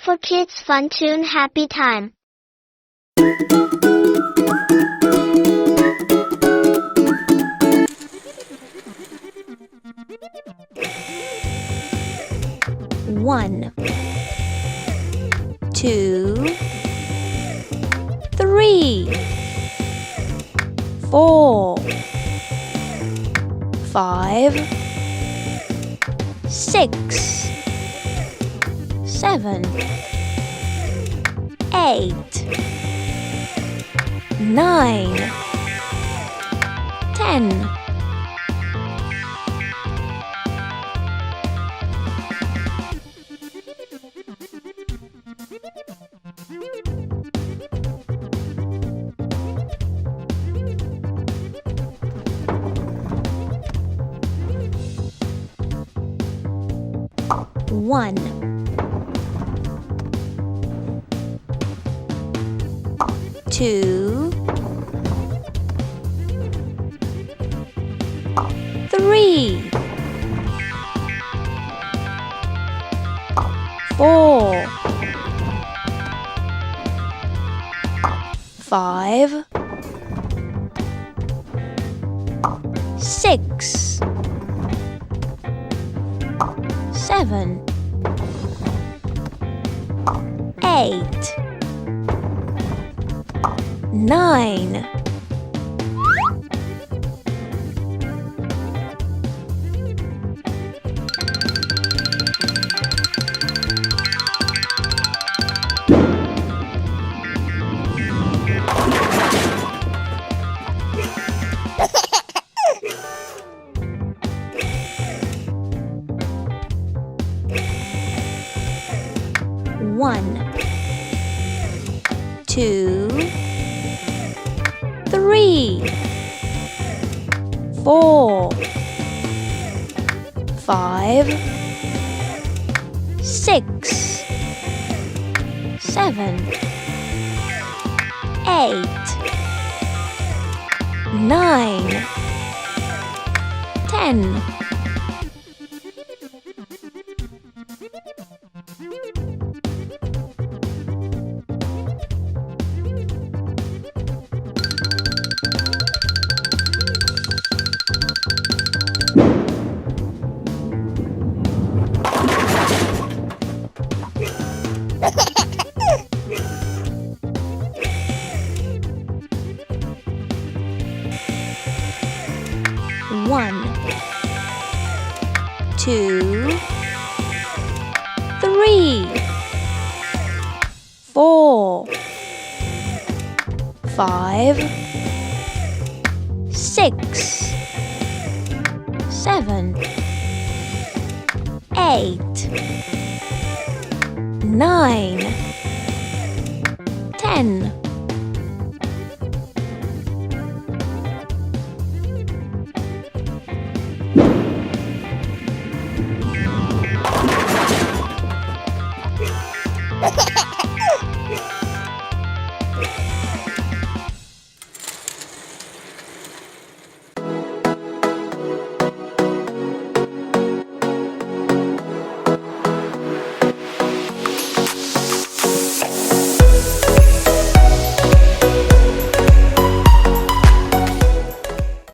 ForKidsFunToon Happy Time. One, two, three, 4, 5, 6, 7, 8, 9, 10. 1, 2, 3, 4, 5, 6, 7, 8, 9. 1, 2, 3, 4, 5, 6, 7, 8, 9, 10. 1, 2, 3, 4, 5, 6, 7, 8, 9, 10.